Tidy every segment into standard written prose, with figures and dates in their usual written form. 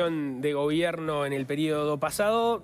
de gobierno en el periodo pasado,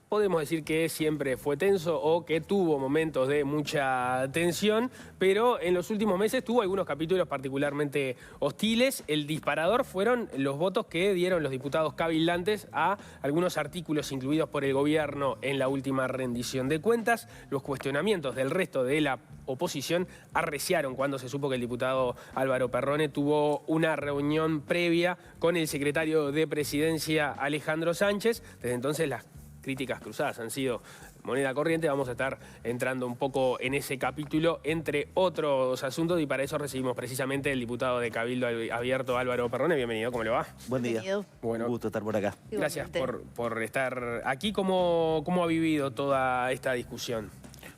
podemos decir que siempre fue tenso o que tuvo momentos de mucha tensión, pero en los últimos meses tuvo algunos capítulos particularmente hostiles. El disparador fueron los votos que dieron los diputados cabildantes a algunos artículos incluidos por el gobierno en la última rendición de cuentas. Los cuestionamientos del resto de la oposición arreciaron cuando se supo que el diputado Álvaro Perrone tuvo una reunión previa con el secretario de Presidencia Alejandro Sánchez. Desde entonces las críticas cruzadas han sido moneda corriente. Vamos a estar entrando un poco en ese capítulo, entre otros asuntos, y para eso recibimos precisamente el diputado de Cabildo Abierto, Álvaro Perrone. Bienvenido, ¿cómo le va? Buen día. Bueno, un gusto estar por acá. Gracias por estar aquí. ¿Cómo ha vivido toda esta discusión?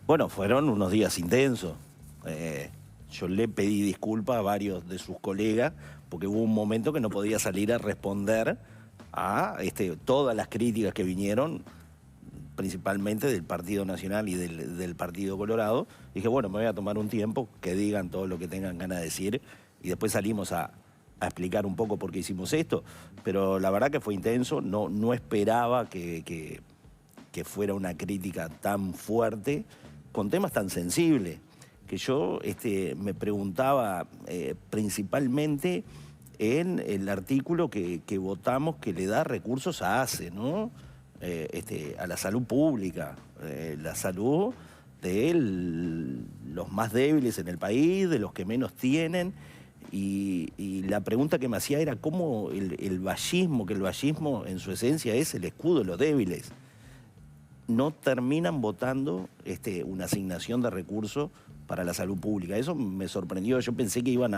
Bueno, fueron unos días intensos. Yo le pedí disculpas a varios de sus colegas porque hubo un momento que no podía salir a responder a todas las críticas que vinieron, principalmente del Partido Nacional y del Partido Colorado. Dije, bueno, me voy a tomar un tiempo, que digan todo lo que tengan ganas de decir, y después salimos a explicar un poco por qué hicimos esto. Pero la verdad que fue intenso, no esperaba que fuera una crítica tan fuerte, con temas tan sensibles, que yo me preguntaba principalmente en el artículo que votamos, que le da recursos a ACE, ¿no? A la salud pública, la salud de los más débiles en el país, de los que menos tienen. Y la pregunta que me hacía era cómo el vallismo, que el vallismo en su esencia es el escudo de los débiles, no terminan votando una asignación de recursos para la salud pública. Eso me sorprendió. Yo pensé que iban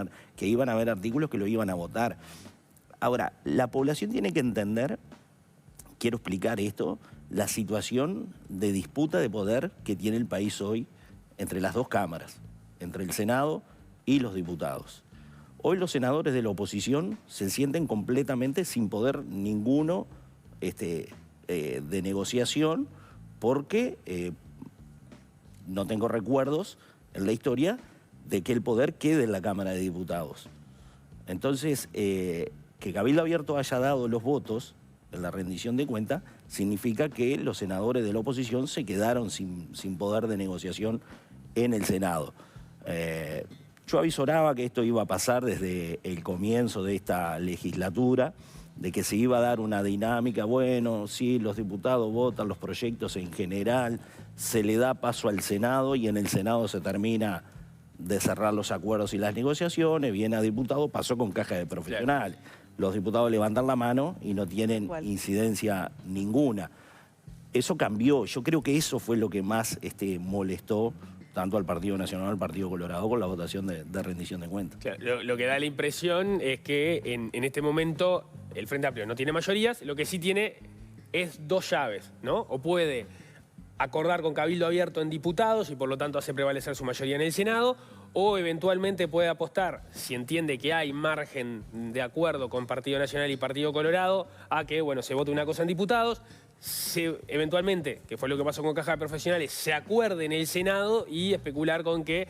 a haber artículos que lo iban a votar. Ahora, la población tiene que entender, quiero explicar esto, la situación de disputa de poder que tiene el país hoy entre las dos cámaras, entre el Senado y los diputados. Hoy los senadores de la oposición se sienten completamente sin poder ninguno de negociación, porque no tengo recuerdos en la historia de que el poder quede en la Cámara de Diputados. Entonces, que Cabildo Abierto haya dado los votos en la rendición de cuentas significa que los senadores de la oposición se quedaron sin poder de negociación en el Senado. Yo avisoraba que esto iba a pasar desde el comienzo de esta legislatura, de que se iba a dar una dinámica, bueno, sí, los diputados votan los proyectos en general, se le da paso al Senado y en el Senado se termina de cerrar los acuerdos y las negociaciones, viene a diputado, pasó con caja de profesionales. Los diputados levantan la mano y no tienen incidencia ninguna. Eso cambió, yo creo que eso fue lo que más molestó tanto al Partido Nacional como al Partido Colorado con la votación de rendición de cuentas. Claro, lo que da la impresión es que en este momento el Frente Amplio no tiene mayorías, lo que sí tiene es dos llaves, ¿no? O puede acordar con Cabildo Abierto en diputados y por lo tanto hace prevalecer su mayoría en el Senado, o eventualmente puede apostar, si entiende que hay margen de acuerdo con Partido Nacional y Partido Colorado, a que, bueno, se vote una cosa en diputados, eventualmente, que fue lo que pasó con Caja de Profesionales, se acuerde en el Senado y especular con que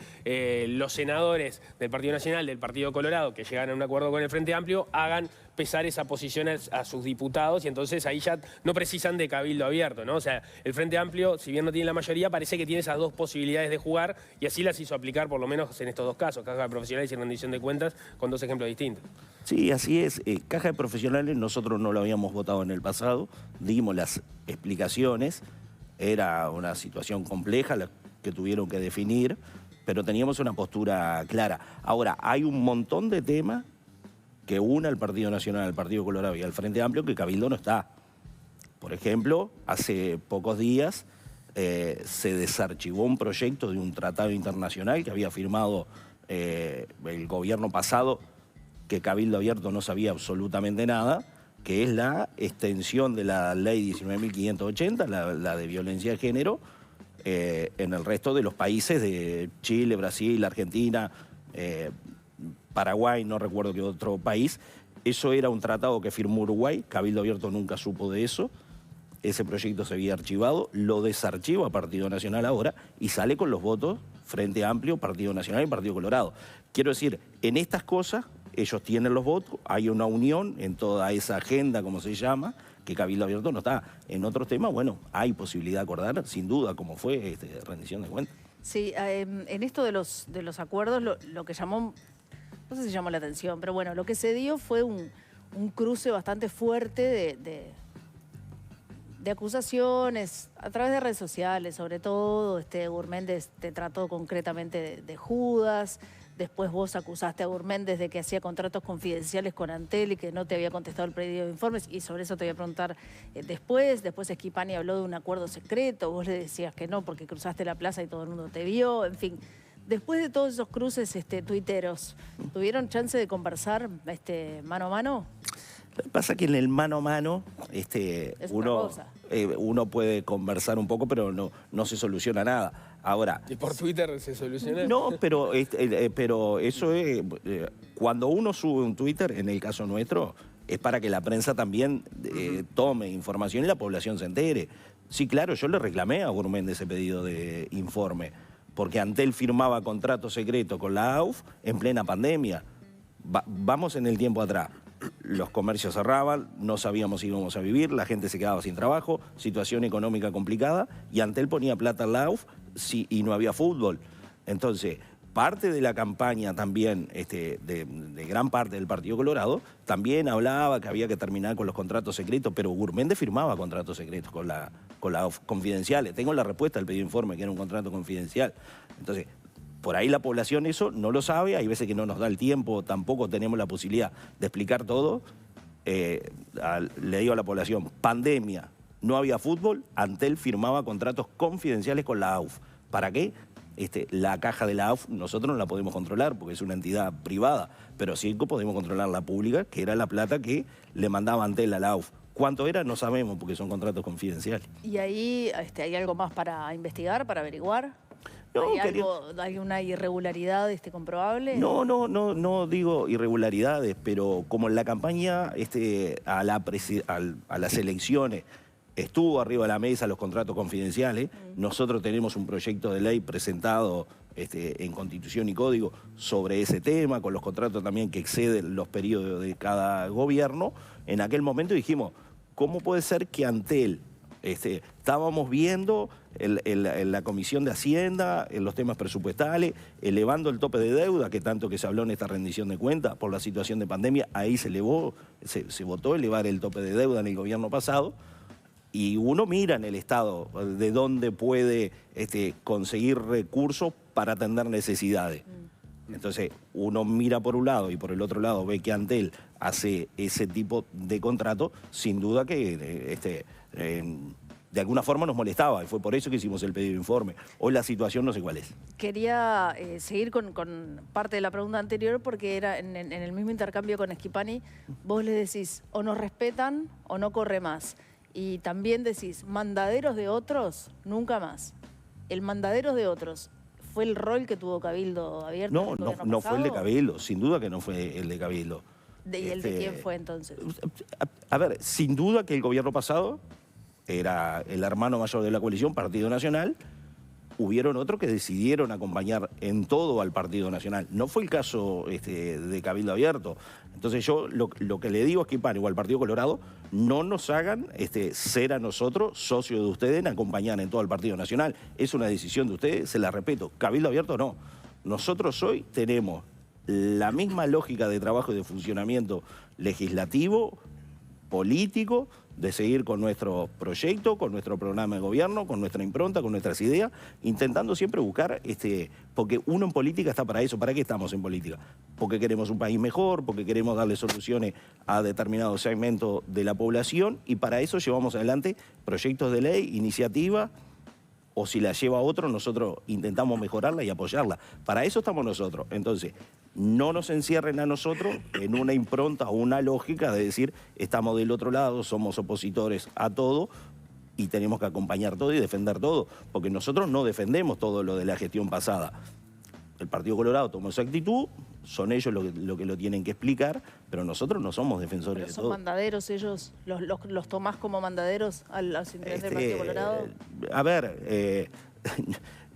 los senadores del Partido Nacional, del Partido Colorado, que llegaron a un acuerdo con el Frente Amplio, hagan pesar esa posición a sus diputados, y entonces ahí ya no precisan de Cabildo Abierto, ¿no? O sea, el Frente Amplio, si bien no tiene la mayoría, parece que tiene esas dos posibilidades de jugar, y así las hizo aplicar por lo menos en estos dos casos, Caja de Profesionales y rendición de cuentas, con dos ejemplos distintos. Sí, así es. Caja de Profesionales nosotros no lo habíamos votado en el pasado, dimos las explicaciones, era una situación compleja la que tuvieron que definir, pero teníamos una postura clara. Ahora, hay un montón de temas que une al Partido Nacional, al Partido Colorado y al Frente Amplio que Cabildo no está. Por ejemplo, hace pocos días se desarchivó un proyecto de un tratado internacional que había firmado el gobierno pasado, que Cabildo Abierto no sabía absolutamente nada, que es la extensión de la ley 19.580, la de violencia de género, en el resto de los países de Chile, Brasil, Argentina, Paraguay, no recuerdo qué otro país. Eso era un tratado que firmó Uruguay, Cabildo Abierto nunca supo de eso. Ese proyecto se había archivado, lo desarchiva Partido Nacional ahora y sale con los votos Frente Amplio, Partido Nacional y Partido Colorado. Quiero decir, en estas cosas ellos tienen los votos, hay una unión en toda esa agenda, como se llama, que Cabildo Abierto no está. En otros temas, bueno, hay posibilidad de acordar, sin duda, como fue rendición de cuentas. Sí, en esto de los acuerdos, lo que llamó, no sé si llamó la atención, pero bueno, lo que se dio fue un cruce bastante fuerte de acusaciones a través de redes sociales, sobre todo. Gurméndez te trató concretamente de Judas. Después vos acusaste a Gurméndez de que hacía contratos confidenciales con Antel y que no te había contestado el pedido de informes, y sobre eso te voy a preguntar después. Después Schipani habló de un acuerdo secreto, vos le decías que no porque cruzaste la plaza y todo el mundo te vio, en fin. Después de todos esos cruces tuiteros, ¿tuvieron chance de conversar mano a mano? Lo que pasa es que en el mano a mano uno puede conversar un poco, pero no se soluciona nada. Ahora, ¿y por Twitter se soluciona? No, pero eso es... cuando uno sube un Twitter, en el caso nuestro, es para que la prensa también tome información y la población se entere. Sí, claro, yo le reclamé a Gurméndez ese pedido de informe, porque Antel firmaba contrato secreto con la AUF en plena pandemia. Vamos en el tiempo atrás. Los comercios cerraban, no sabíamos si íbamos a vivir, la gente se quedaba sin trabajo, situación económica complicada, y Antel ponía plata en la AUF y no había fútbol. Entonces, parte de la campaña también, de gran parte del Partido Colorado, también hablaba que había que terminar con los contratos secretos, pero Gurméndez firmaba contratos secretos con la AUF, confidenciales. Tengo la respuesta al pedido de informe, que era un contrato confidencial. Entonces, por ahí la población eso no lo sabe, hay veces que no nos da el tiempo, tampoco tenemos la posibilidad de explicar todo. Le digo a la población, pandemia, no había fútbol, Antel firmaba contratos confidenciales con la AUF. ¿Para qué? La caja de la AUF nosotros no la podemos controlar porque es una entidad privada, pero sí podemos controlar la pública, que era la plata que le mandaba Antel a la AUF. ¿Cuánto era? No sabemos porque son contratos confidenciales. ¿Y ahí hay algo más para investigar, para averiguar? No, ¿Hay una irregularidad comprobable? No digo irregularidades, pero como en la campaña a las elecciones estuvo arriba de la mesa los contratos confidenciales, nosotros tenemos un proyecto de ley presentado en Constitución y Código sobre ese tema, con los contratos también que exceden los periodos de cada gobierno. En aquel momento dijimos, ¿cómo puede ser que Antel... estábamos viendo en la Comisión de Hacienda, en los temas presupuestales, elevando el tope de deuda, que tanto que se habló en esta rendición de cuentas por la situación de pandemia, ahí se votó elevar el tope de deuda en el gobierno pasado, y uno mira en el Estado de dónde puede conseguir recursos para atender necesidades. Entonces, uno mira por un lado y por el otro lado ve que Antel hace ese tipo de contrato, sin duda que de alguna forma nos molestaba, y fue por eso que hicimos el pedido de informe. Hoy la situación no sé cuál es. Quería seguir con parte de la pregunta anterior, porque era en el mismo intercambio con Schipani, vos le decís, o nos respetan o no corre más. Y también decís, mandaderos de otros, nunca más. El mandaderos de otros, ¿fue el rol que tuvo Cabildo Abierto? No fue el de Cabildo, sin duda que no fue el de Cabildo. ¿Y el de quién fue entonces? A ver, sin duda que el gobierno pasado era el hermano mayor de la coalición, Partido Nacional. Hubieron otros que decidieron acompañar en todo al Partido Nacional. No fue el caso de Cabildo Abierto. Entonces yo lo que le digo a Schipani o al Partido Colorado, no nos hagan ser a nosotros socios de ustedes en acompañar en todo el Partido Nacional. Es una decisión de ustedes, se la respeto. Cabildo Abierto no. Nosotros hoy tenemos la misma lógica de trabajo y de funcionamiento legislativo, político, de seguir con nuestro proyecto, con nuestro programa de gobierno, con nuestra impronta, con nuestras ideas, intentando siempre buscar, porque uno en política está para eso. ¿Para qué estamos en política? Porque queremos un país mejor, porque queremos darle soluciones a determinados segmentos de la población, y para eso llevamos adelante proyectos de ley, iniciativas, o si la lleva otro, nosotros intentamos mejorarla y apoyarla. Para eso estamos nosotros. Entonces, no nos encierren a nosotros en una impronta o una lógica de decir, estamos del otro lado, somos opositores a todo y tenemos que acompañar todo y defender todo, porque nosotros no defendemos todo lo de la gestión pasada. El Partido Colorado tomó esa actitud, son ellos lo que lo tienen que explicar, pero nosotros no somos defensores de todo. ¿Son mandaderos ellos? ¿Los tomás como mandaderos a los integrantes del Partido Colorado? A ver,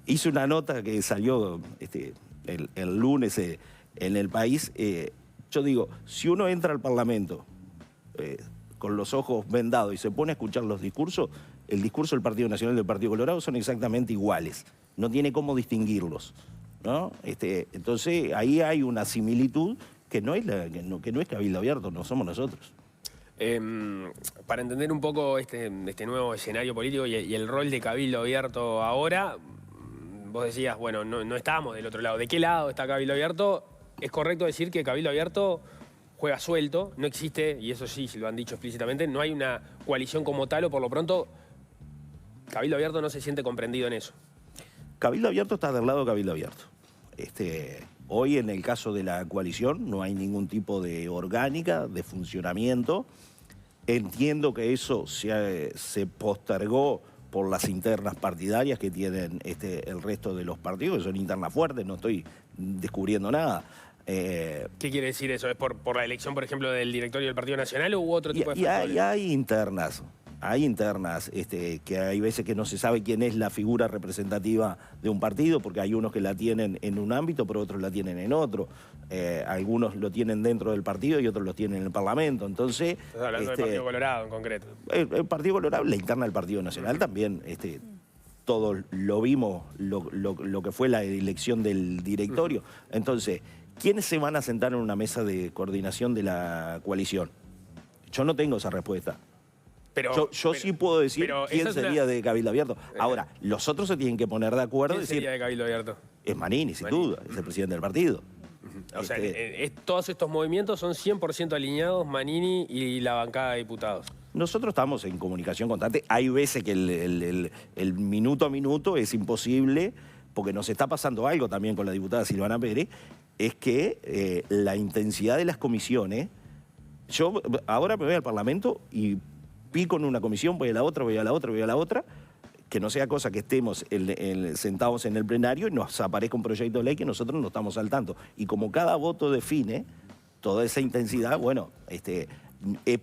hice una nota que salió el lunes en El País, Yo digo, si uno entra al Parlamento con los ojos vendados y se pone a escuchar los discursos, el discurso del Partido Nacional y del Partido Colorado son exactamente iguales. No tiene cómo distinguirlos, ¿no? Entonces, ahí hay una similitud que no es Cabildo Abierto, no somos nosotros. Para entender un poco este nuevo escenario político y el rol de Cabildo Abierto ahora, vos decías, bueno, no estábamos del otro lado. ¿De qué lado está Cabildo Abierto? Es correcto decir que Cabildo Abierto juega suelto, no existe, y eso sí, lo han dicho explícitamente, no hay una coalición como tal, o por lo pronto Cabildo Abierto no se siente comprendido en eso. Cabildo Abierto está del lado de Cabildo Abierto. Hoy, en el caso de la coalición, no hay ningún tipo de orgánica, de funcionamiento. Entiendo que eso se postergó por las internas partidarias que tienen el resto de los partidos, que son internas fuertes, no estoy descubriendo nada. ¿Qué quiere decir eso? ¿Es por la elección, por ejemplo, del directorio del Partido Nacional o hubo otro tipo de factores? Hay internas. Hay internas, que hay veces que no se sabe quién es la figura representativa de un partido, porque hay unos que la tienen en un ámbito, pero otros la tienen en otro. Algunos lo tienen dentro del partido y otros lo tienen en el Parlamento. Entonces, estás hablando del Partido Colorado en concreto. El Partido Colorado, la interna del Partido Nacional también, todos lo vimos, lo que fue la elección del directorio. Entonces, ¿quiénes se van a sentar en una mesa de coordinación de la coalición? Yo no tengo esa respuesta. Yo sí puedo decir quién sería de Cabildo Abierto. Ahora, los otros se tienen que poner de acuerdo. ¿Quién sería de Cabildo Abierto? Es Manini, sin duda, es el presidente del partido. O sea, todos estos movimientos son 100% alineados, Manini y la bancada de diputados. Nosotros estamos en comunicación constante. Hay veces que el minuto a minuto es imposible, porque nos está pasando algo también con la diputada Silvana Pérez, es que la intensidad de las comisiones... Yo ahora me voy al Parlamento y pico en una comisión, voy a la otra, voy a la otra, voy a la otra, que no sea cosa que estemos sentados en el plenario y nos aparezca un proyecto de ley que nosotros no estamos al tanto. Y como cada voto define toda esa intensidad, bueno,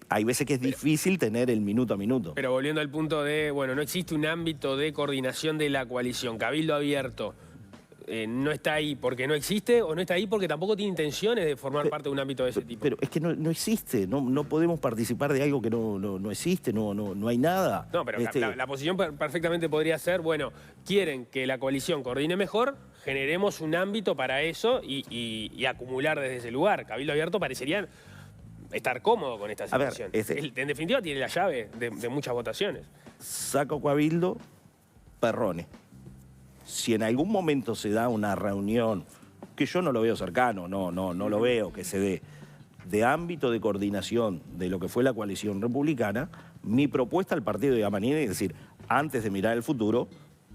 hay veces que es difícil tener el minuto a minuto. Pero volviendo al punto de, bueno, no existe un ámbito de coordinación de la coalición. Cabildo Abierto no está ahí porque no existe o no está ahí porque tampoco tiene intenciones de formar parte de un ámbito de ese tipo. Pero es que no existe, no podemos participar de algo que no existe, no hay nada. No, pero la posición perfectamente podría ser, bueno, quieren que la coalición coordine mejor, generemos un ámbito para eso y acumular desde ese lugar. Cabildo Abierto parecería estar cómodo con esta situación. En definitiva tiene la llave de muchas votaciones. Saco Cabildo, Perrone. Si en algún momento se da una reunión, que yo no lo veo cercano, no lo veo que se dé, de ámbito de coordinación de lo que fue la coalición republicana, mi propuesta al partido de Manini es decir, antes de mirar el futuro,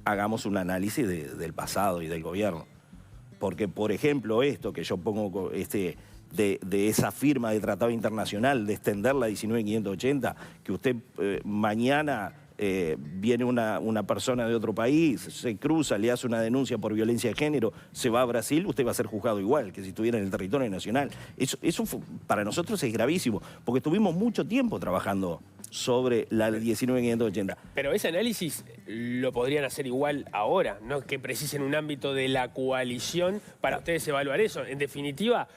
hagamos un análisis del pasado y del gobierno. Porque, por ejemplo, esto que yo pongo de esa firma de tratado internacional, de extender la 19.580, que usted mañana... viene una persona de otro país, se cruza, le hace una denuncia por violencia de género, se va a Brasil, usted va a ser juzgado igual que si estuviera en el territorio nacional. Eso para nosotros es gravísimo, porque estuvimos mucho tiempo trabajando sobre la 19.580. Pero ese análisis lo podrían hacer igual ahora, no que precisen un ámbito de la coalición para ustedes evaluar eso. En definitiva...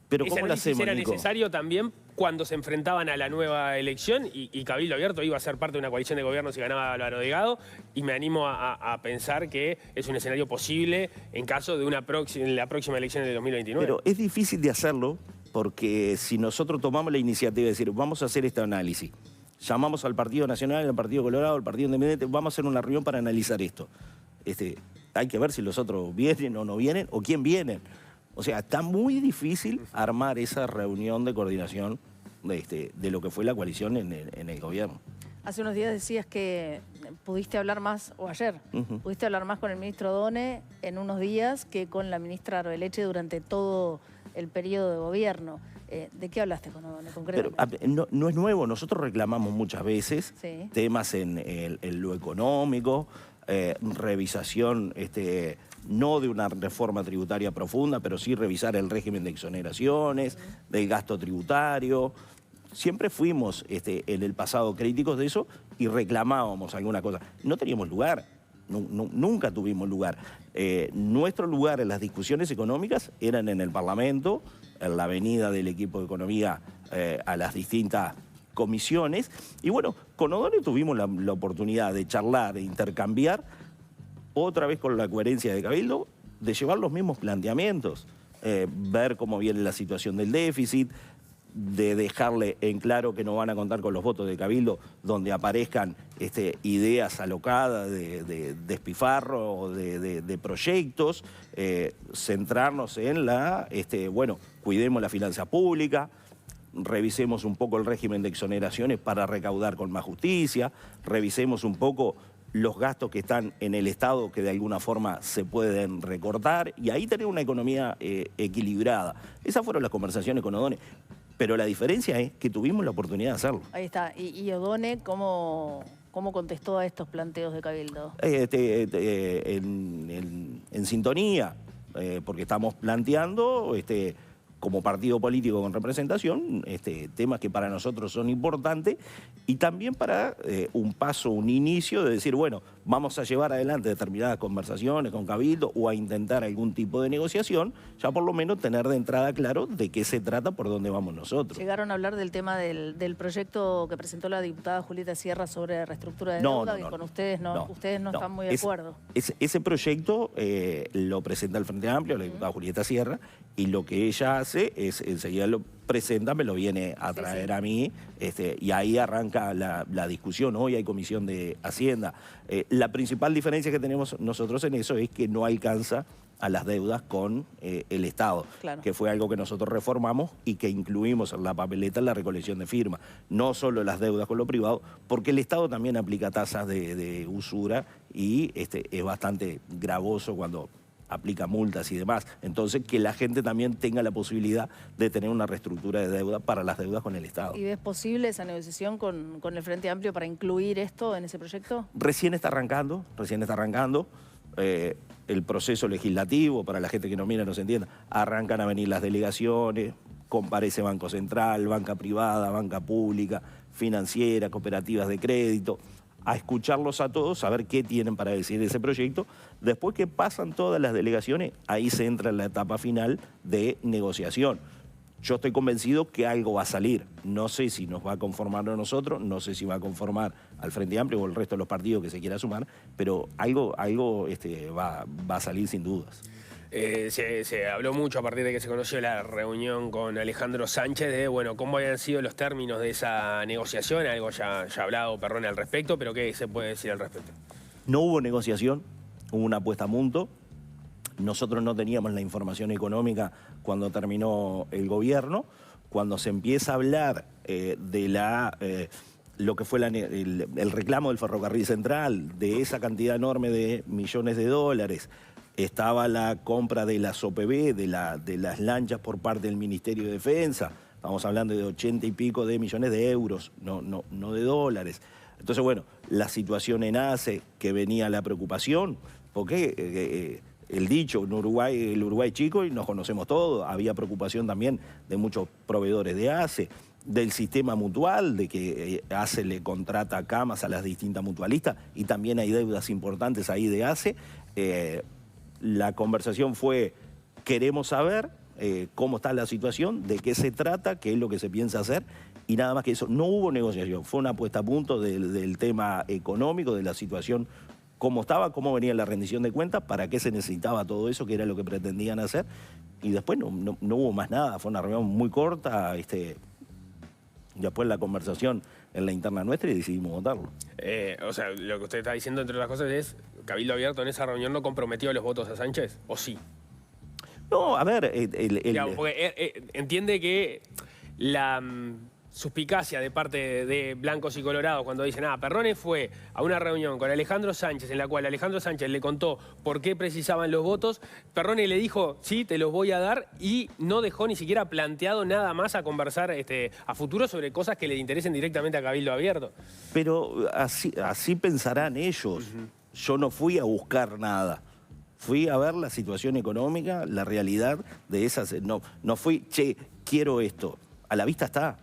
Pero ¿cómo lo hacemos, era Nico? necesario también cuando se enfrentaban a la nueva elección y Cabildo Abierto iba a ser parte de una coalición de gobierno si ganaba Álvaro Delgado, y me animo a pensar que es un escenario posible en caso de la próxima elección de 2029. Pero es difícil de hacerlo porque si nosotros tomamos la iniciativa de decir vamos a hacer este análisis, llamamos al Partido Nacional, al Partido Colorado, al Partido Independiente, vamos a hacer una reunión para analizar esto. Hay que ver si los otros vienen o no vienen o quién vienen. O sea, está muy difícil armar esa reunión de coordinación de lo que fue la coalición en el gobierno. Hace unos días decías que pudiste hablar más, o ayer, pudiste hablar más con el ministro Done en unos días que con la ministra Arbeleche durante todo el periodo de gobierno. ¿De qué hablaste con Done concretamente? Pero no es nuevo, nosotros reclamamos muchas veces temas en lo económico, revisación... no de una reforma tributaria profunda, pero sí revisar el régimen de exoneraciones, del gasto tributario. Siempre fuimos en el pasado críticos de eso y reclamábamos alguna cosa. No teníamos lugar. nunca tuvimos lugar. Nuestro lugar en las discusiones económicas eran en el Parlamento, en la venida del equipo de economía a las distintas comisiones. Y bueno, con O'Donnell tuvimos la oportunidad de charlar, de intercambiar, otra vez con la coherencia de Cabildo, de llevar los mismos planteamientos, ver cómo viene la situación del déficit, de dejarle en claro que no van a contar con los votos de Cabildo donde aparezcan ideas alocadas de despifarro o de proyectos, centrarnos en cuidemos la finanza pública, revisemos un poco el régimen de exoneraciones para recaudar con más justicia, revisemos un poco los gastos que están en el Estado que de alguna forma se pueden recortar y ahí tener una economía equilibrada. Esas fueron las conversaciones con O'Donnell. Pero la diferencia es que tuvimos la oportunidad de hacerlo. Ahí está. ¿Y O'Donnell cómo contestó a estos planteos de Cabildo? En sintonía, porque estamos planteando como partido político con representación temas que para nosotros son importantes y también para un inicio de decir, bueno, vamos a llevar adelante determinadas conversaciones con Cabildo o a intentar algún tipo de negociación, ya por lo menos tener de entrada claro de qué se trata, por dónde vamos nosotros. ¿Llegaron a hablar del tema del proyecto que presentó la diputada Julieta Sierra sobre reestructura de deuda? Que con ustedes no están muy de acuerdo. Ese proyecto lo presenta el Frente Amplio, la diputada Julieta Sierra, y lo que ella hace es, enseguida lo presenta, me lo viene a traer a mí, y ahí arranca la discusión. Hoy hay Comisión de Hacienda. La principal diferencia que tenemos nosotros en eso es que no alcanza a las deudas con el Estado, claro, que fue algo que nosotros reformamos y que incluimos en la papeleta en la recolección de firmas. No solo las deudas con lo privado, porque el Estado también aplica tasas de usura y es bastante gravoso cuando aplica multas y demás. Entonces, que la gente también tenga la posibilidad de tener una reestructura de deuda para las deudas con el Estado. ¿Y ves posible esa negociación con el Frente Amplio para incluir esto en ese proyecto? Recién está arrancando. El proceso legislativo, para la gente que no mira, no se entienda, arrancan a venir las delegaciones, comparece Banco Central, banca privada, banca pública, financiera, cooperativas de crédito, a escucharlos a todos, a ver qué tienen para decir de ese proyecto. Después que pasan todas las delegaciones, ahí se entra en la etapa final de negociación. Yo estoy convencido que algo va a salir. No sé si nos va a conformar a nosotros, no sé si va a conformar al Frente Amplio o el resto de los partidos que se quiera sumar, pero algo va a salir sin dudas. Se habló mucho a partir de que se conoció la reunión con Alejandro Sánchez de, bueno, cómo habían sido los términos de esa negociación. Algo ya ha hablado Perrone al respecto, pero ¿qué se puede decir al respecto? No hubo negociación, hubo una apuesta a punto. Nosotros no teníamos la información económica cuando terminó el gobierno. Cuando se empieza a hablar de lo que fue el reclamo del Ferrocarril Central, de esa cantidad enorme de millones de dólares, estaba la compra de las OPB, de las lanchas por parte del Ministerio de Defensa. Estamos hablando de 80 y pico de millones de euros, no de dólares. Entonces, bueno, la situación en ACE, que venía la preocupación, porque el dicho, el Uruguay chico y nos conocemos todos, había preocupación también de muchos proveedores de ACE, del sistema mutual, de que ACE le contrata camas a las distintas mutualistas y también hay deudas importantes ahí de ACE. La conversación fue, queremos saber cómo está la situación, de qué se trata, qué es lo que se piensa hacer, y nada más que eso. No hubo negociación, fue una puesta a punto del tema económico, de la situación, cómo estaba, cómo venía la rendición de cuentas, para qué se necesitaba todo eso, que era lo que pretendían hacer, y después no hubo más nada. Fue una reunión muy corta, después la conversación en la interna nuestra y decidimos votarlo. O sea, lo que usted está diciendo, entre otras cosas, es Cabildo Abierto en esa reunión no comprometió los votos a Sánchez, ¿o sí? No, a ver... Claro, porque entiende que la suspicacia de parte de blancos y colorados cuando dicen, Perrone fue a una reunión con Alejandro Sánchez en la cual Alejandro Sánchez le contó por qué precisaban los votos, Perrone le dijo, sí, te los voy a dar, y no dejó ni siquiera planteado nada más a conversar a futuro sobre cosas que le interesen directamente a Cabildo Abierto. Pero así pensarán ellos. Yo no fui a buscar nada. Fui a ver la situación económica, la realidad de esas. No fui, che, quiero esto. A la vista está.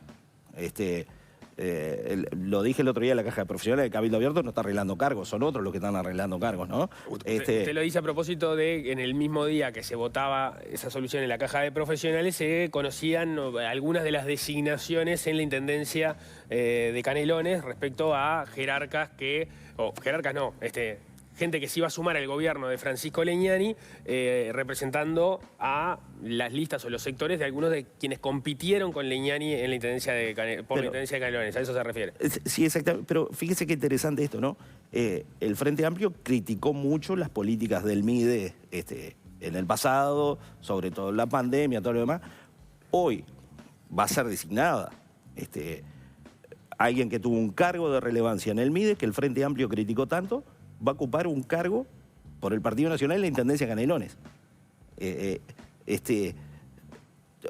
lo dije el otro día en la caja de profesionales, el Cabildo Abierto no está arreglando cargos, son otros los que están arreglando cargos, ¿no? Usted lo dice a propósito de que en el mismo día que se votaba esa solución en la caja de profesionales se conocían algunas de las designaciones en la Intendencia de Canelones respecto a jerarcas gente que se iba a sumar al gobierno de Francisco Legnani, representando a las listas o los sectores de algunos de quienes compitieron con Legnani en la Intendencia de la Intendencia de Canelones. ¿A eso se refiere? Sí, exactamente. Pero fíjese qué interesante esto, ¿no? El Frente Amplio criticó mucho las políticas del MIDE en el pasado, sobre todo la pandemia, todo lo demás. Hoy va a ser designada alguien que tuvo un cargo de relevancia en el MIDE, que el Frente Amplio criticó tanto, va a ocupar un cargo por el Partido Nacional en la Intendencia de Canelones.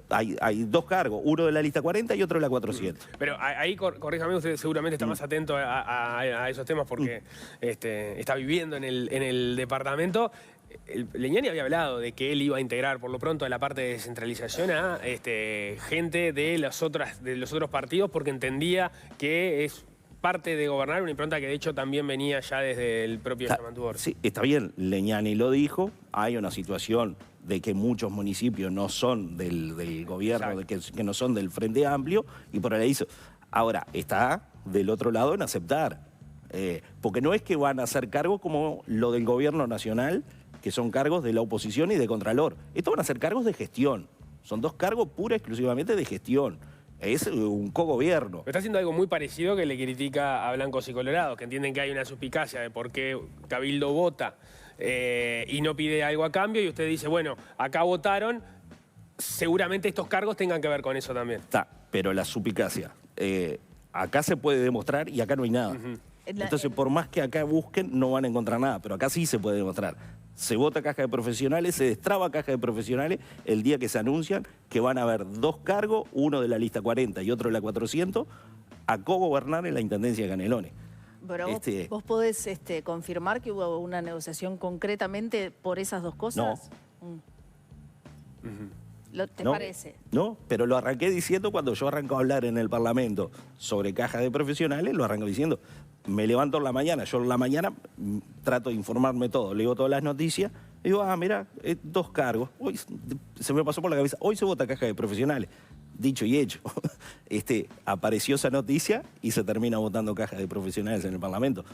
Hay dos cargos, uno de la lista 40 y otro de la 400. Pero ahí, corríjame, usted seguramente está más atento a esos temas porque está viviendo en el departamento. Legnani había hablado de que él iba a integrar por lo pronto a la parte de descentralización a gente de los otros partidos porque entendía que es parte de gobernar, una impronta que de hecho también venía ya desde el propio Samantúor. Sí, está bien, Legnani lo dijo, hay una situación de que muchos municipios no son del gobierno, que no son del Frente Amplio, y por ahí hizo. Ahora, está del otro lado en aceptar, porque no es que van a hacer cargos como lo del gobierno nacional, que son cargos de la oposición y de Contralor. Estos van a ser cargos de gestión, son dos cargos pura y exclusivamente de gestión. Es un cogobierno. Está haciendo algo muy parecido que le critica a blancos y colorados, que entienden que hay una suspicacia de por qué Cabildo vota y no pide algo a cambio, y usted dice, bueno, acá votaron, seguramente estos cargos tengan que ver con eso también. Está, pero la suspicacia, acá se puede demostrar y acá no hay nada. Entonces, por más que acá busquen, no van a encontrar nada, pero acá sí se puede demostrar. Se vota caja de profesionales, se destraba caja de profesionales el día que se anuncian que van a haber dos cargos, uno de la lista 40 y otro de la 400, a cogobernar en la Intendencia de Canelones. Pero vos podés confirmar que hubo una negociación concretamente por esas dos cosas. No. ¿Te parece? No, pero lo arranqué diciendo cuando yo arranco a hablar en el Parlamento sobre cajas de profesionales, lo arranco diciendo. Me levanto en la mañana, yo en la mañana trato de informarme todo, leo todas las noticias, y digo, mira, dos cargos. Hoy se me pasó por la cabeza, hoy se vota caja de profesionales. Dicho y hecho, apareció esa noticia y se termina votando caja de profesionales en el Parlamento.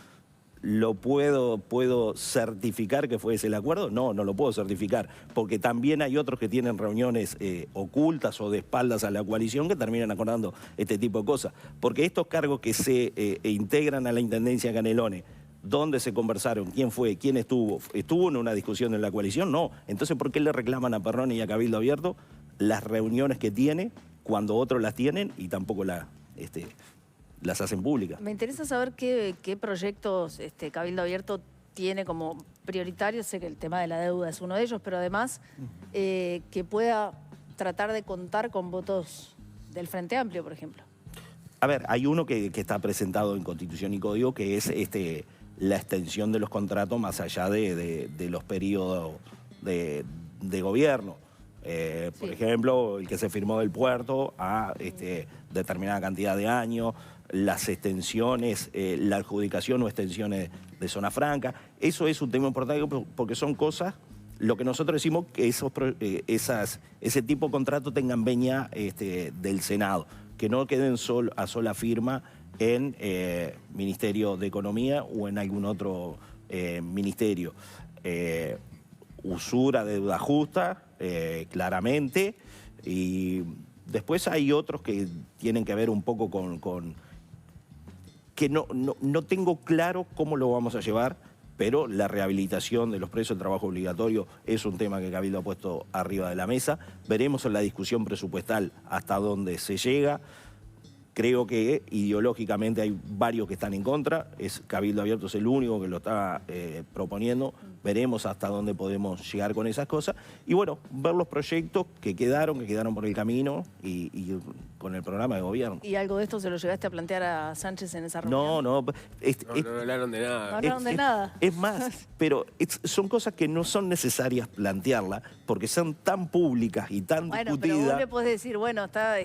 ¿Lo puedo certificar que fue ese el acuerdo? No, no lo puedo certificar, porque también hay otros que tienen reuniones ocultas o de espaldas a la coalición que terminan acordando este tipo de cosas. Porque estos cargos que se integran a la Intendencia de Canelones, ¿dónde se conversaron? ¿Quién fue? ¿Quién estuvo? ¿Estuvo en una discusión en la coalición? No. Entonces, ¿por qué le reclaman a Perrone y a Cabildo Abierto las reuniones que tiene cuando otros las tienen y tampoco las hacen públicas? Me interesa saber qué proyectos Cabildo Abierto tiene como prioritarios. Sé que el tema de la deuda es uno de ellos, pero además que pueda tratar de contar con votos del Frente Amplio, por ejemplo. A ver, hay uno que está presentado en Constitución y Código, que es la extensión de los contratos más allá de los periodos de gobierno. Por ejemplo, el que se firmó del puerto a determinada cantidad de años, las extensiones, la adjudicación o extensiones de zona franca. Eso es un tema importante porque son cosas, lo que nosotros decimos que ese tipo de contratos tengan veña del Senado, que no queden a sola firma en Ministerio de Economía o en algún otro ministerio. Usura, deuda justa, claramente, y después hay otros que tienen que ver un poco con que no tengo claro cómo lo vamos a llevar, pero la rehabilitación de los precios del trabajo obligatorio es un tema que Cabildo ha puesto arriba de la mesa. Veremos en la discusión presupuestal hasta dónde se llega. Creo que ideológicamente hay varios que están en contra. Cabildo Abierto es el único que lo está proponiendo. Veremos hasta dónde podemos llegar con esas cosas. Y bueno, ver los proyectos que quedaron por el camino y con el programa de gobierno. ¿Y algo de esto se lo llegaste a plantear a Sánchez en esa reunión? No. No hablaron de nada. No hablaron de nada. Es más, pero son cosas que no son necesarias plantearlas porque son tan públicas y tan discutidas. Pero vos le podés decir, bueno, está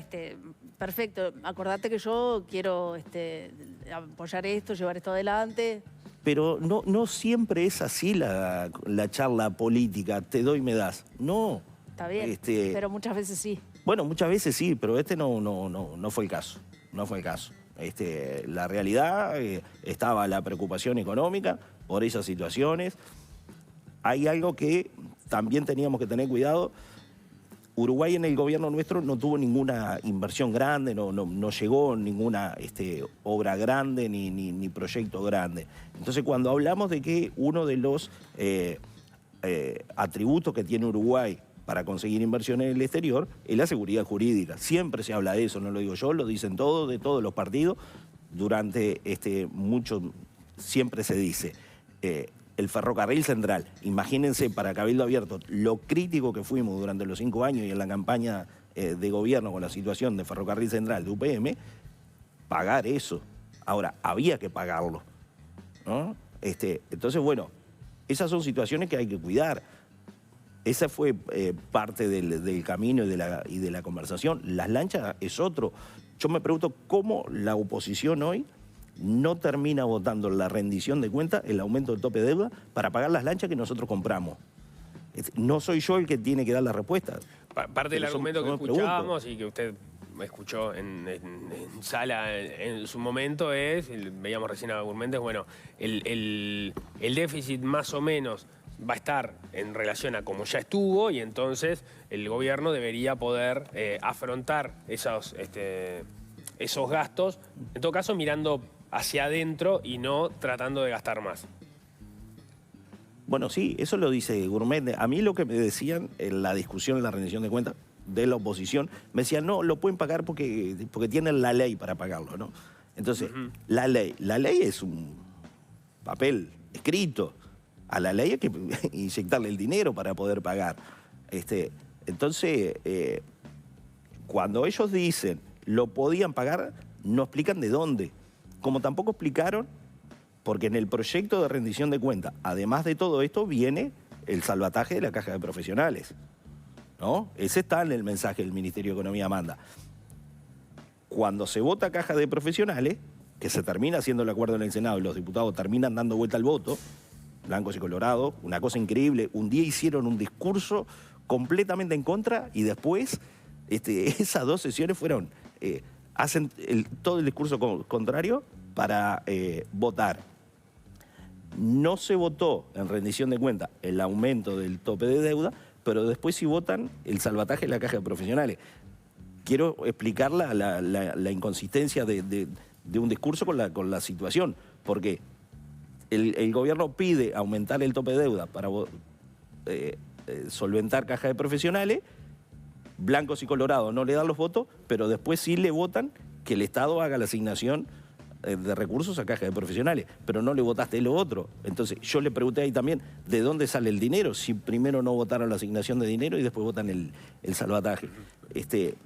perfecto. Acordate que yo quiero apoyar esto, llevar esto adelante. Pero no siempre es así la charla política, te doy, me das. No. Está bien, pero muchas veces sí. Bueno, muchas veces sí, pero no fue el caso. No fue el caso. La realidad, estaba la preocupación económica por esas situaciones. Hay algo que también teníamos que tener cuidado. Uruguay en el gobierno nuestro no tuvo ninguna inversión grande, no llegó ninguna obra grande ni proyecto grande. Entonces, cuando hablamos de que uno de los atributos que tiene Uruguay para conseguir inversión en el exterior es la seguridad jurídica. Siempre se habla de eso, no lo digo yo, lo dicen todos, de todos los partidos. Durante siempre se dice. El ferrocarril central, imagínense para Cabildo Abierto lo crítico que fuimos durante los 5 años y en la campaña de gobierno con la situación de ferrocarril central de UPM, pagar eso. Ahora, había que pagarlo, ¿no? Entonces, bueno, esas son situaciones que hay que cuidar. Esa fue parte del camino y de la conversación. Las lanchas es otro. Yo me pregunto cómo la oposición hoy no termina votando la rendición de cuentas, el aumento del tope de deuda, para pagar las lanchas que nosotros compramos. No soy yo el que tiene que dar la respuesta. Parte del argumento que escuchábamos y que usted escuchó en sala en su momento es, veíamos recién a Gurméndez, bueno, el déficit más o menos va a estar en relación a como ya estuvo y entonces el gobierno debería poder afrontar esos gastos, en todo caso mirando hacia adentro y no tratando de gastar más. Bueno, sí, eso lo dice Gurméndez. A mí lo que me decían en la discusión, en la rendición de cuentas de la oposición, me decían, no, lo pueden pagar porque tienen la ley para pagarlo, ¿no? Entonces, la ley es un papel escrito. A la ley hay que inyectarle el dinero para poder pagar. Entonces, cuando ellos dicen lo podían pagar, no explican de dónde. Como tampoco explicaron, porque en el proyecto de rendición de cuentas, además de todo esto, viene el salvataje de la caja de profesionales, ¿no? Ese está en el mensaje del Ministerio de Economía manda. Cuando se vota caja de profesionales, que se termina haciendo el acuerdo en el Senado y los diputados terminan dando vuelta al voto, blancos y colorados, una cosa increíble, un día hicieron un discurso completamente en contra y después esas 2 sesiones fueron... hacen todo el discurso contrario para votar. No se votó en rendición de cuentas el aumento del tope de deuda, pero después sí votan el salvataje de la caja de profesionales. Quiero explicar la inconsistencia de un discurso con la situación, porque el gobierno pide aumentar el tope de deuda para solventar caja de profesionales. Blancos y colorados no le dan los votos, pero después sí le votan que el Estado haga la asignación de recursos a caja de profesionales, pero no le votaste lo otro. Entonces yo le pregunté ahí también, ¿de dónde sale el dinero? Si primero no votaron la asignación de dinero y después votan el salvataje.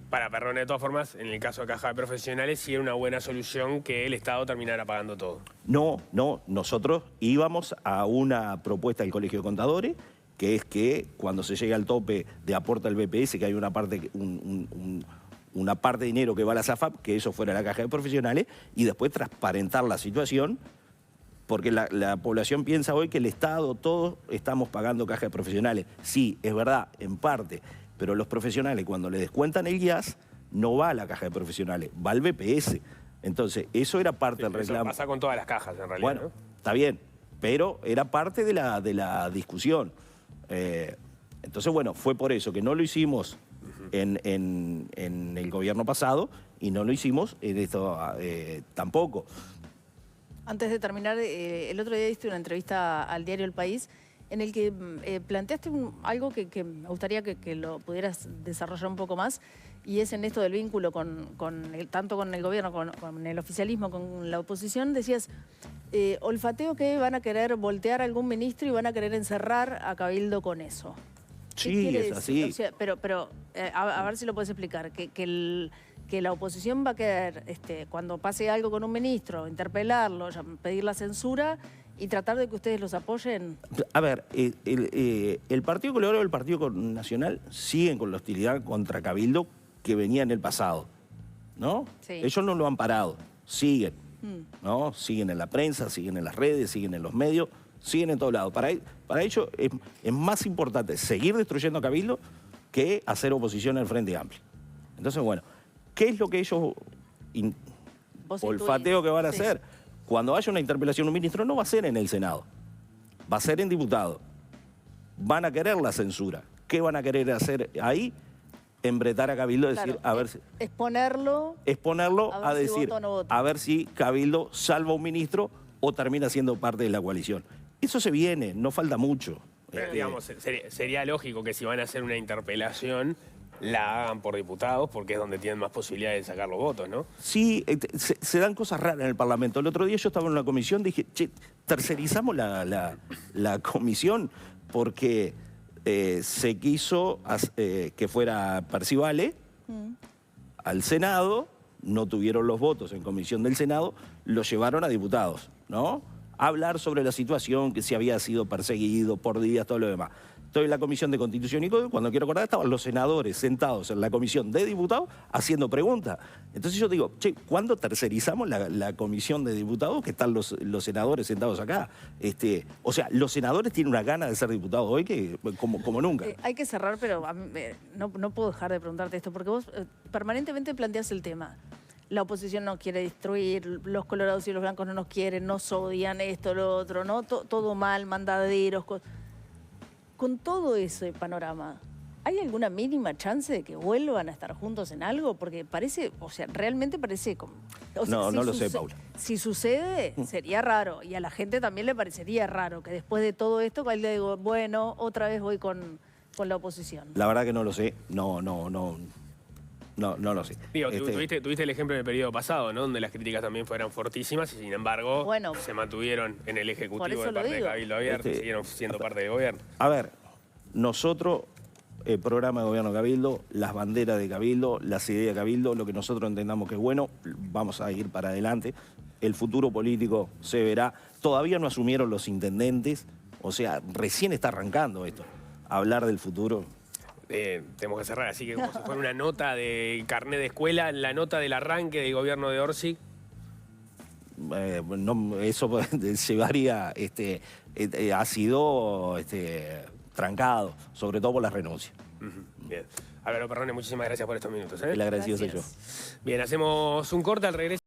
Para Perrone, de todas formas, en el caso de caja de profesionales, sí era una buena solución que el Estado terminara pagando todo. No, nosotros íbamos a una propuesta del Colegio de Contadores, que es que cuando se llega al tope de aporte al BPS, que hay una parte, una parte de dinero que va a la SAFAP, que eso fuera la caja de profesionales, y después transparentar la situación, porque la población piensa hoy que el Estado, todos estamos pagando caja de profesionales. Sí, es verdad, en parte, pero los profesionales cuando le descuentan el IAS, no va a la caja de profesionales, va al BPS. Entonces, eso era parte del reclamo. Eso pasa con todas las cajas, en realidad, bueno, ¿no? Está bien, pero era parte de la discusión. Entonces, bueno, fue por eso que no lo hicimos en el gobierno pasado y no lo hicimos en esto tampoco. Antes de terminar, el otro día diste una entrevista al diario El País en el que planteaste algo que me gustaría que lo pudieras desarrollar un poco más, y es en esto del vínculo tanto con el gobierno, con el oficialismo, con la oposición. Decías, olfateo que van a querer voltear a algún ministro y van a querer encerrar a Cabildo con eso. Sí, es así. O sea, pero a ver si lo puedes explicar. Que la oposición va a querer, cuando pase algo con un ministro, interpelarlo, pedir la censura y tratar de que ustedes los apoyen. A ver, el Partido Colorado y el Partido Nacional siguen con la hostilidad contra Cabildo que venía en el pasado, ¿no? Sí. Ellos no lo han parado, siguen, ¿no? Siguen en la prensa, siguen en las redes, siguen en los medios, siguen en todos lados. Para ellos es más importante seguir destruyendo a Cabildo que hacer oposición al Frente Amplio. Entonces, bueno, ¿qué es lo que ellos Vos olfateo intuís. que van a Sí. hacer? Cuando haya una interpelación a un ministro, no va a ser en el Senado, va a ser en diputado. Van a querer la censura. ¿Qué van a querer hacer ahí? Embretar a Cabildo, decir, Claro, a ver si... exponerlo. exponerlo A a ver si decir, vota o no vota. a ver si Cabildo salva a un ministro o termina siendo parte de la coalición. Eso se viene, no falta mucho. Pero, digamos, sería lógico que si van a hacer una interpelación, la hagan por diputados, porque es donde tienen más posibilidades de sacar los votos, ¿no? Sí, se dan cosas raras en el Parlamento. El otro día yo estaba en una comisión, dije, che, tercerizamos la comisión porque se quiso que fuera Percivale al Senado, no tuvieron los votos en comisión del Senado, lo llevaron a diputados, ¿no? A hablar sobre la situación, que si había sido perseguido por días, todo lo demás. Estoy en la Comisión de Constitución y Código, cuando quiero acordar estaban los senadores sentados en la Comisión de Diputados haciendo preguntas. Entonces yo digo, che, ¿cuándo tercerizamos la Comisión de Diputados que están los senadores sentados acá? O sea, los senadores tienen una gana de ser diputados hoy que como nunca. Hay que cerrar, pero a mí, no puedo dejar de preguntarte esto, porque vos permanentemente planteás el tema. La oposición no quiere destruir, los colorados y los blancos no nos quieren, nos odian, esto, lo otro, ¿no? Todo mal, mandaderos. Con todo ese panorama, ¿hay alguna mínima chance de que vuelvan a estar juntos en algo? Porque parece, o sea, realmente parece como... O sea, No lo sé, Paula. Si sucede, sería raro. Y a la gente también le parecería raro que después de todo esto, que le digo, bueno, otra vez voy con la oposición. La verdad que no lo sé, no lo sé. Digo, tuviste el ejemplo en el periodo pasado, ¿no? Donde las críticas también fueron fortísimas y sin embargo Bueno, se mantuvieron en el Ejecutivo por eso de lo parte de digo. Cabildo Abierto, siguieron siendo parte del gobierno. A ver, nosotros, el programa de gobierno de Cabildo, las banderas de Cabildo, las ideas de Cabildo, lo que nosotros entendamos que es bueno, vamos a ir para adelante. El futuro político se verá. Todavía no asumieron los intendentes, o sea, recién está arrancando esto. Hablar del futuro... Tenemos que cerrar, así que como si fuera una nota de carnet de escuela, la nota del arranque del gobierno de Orsi. Eso llevaría, ha sido trancado, sobre todo por las renuncias. Bien. Álvaro Perrone, muchísimas gracias por estos minutos. El agradecido soy yo. Gracias. Bien, hacemos un corte al regreso.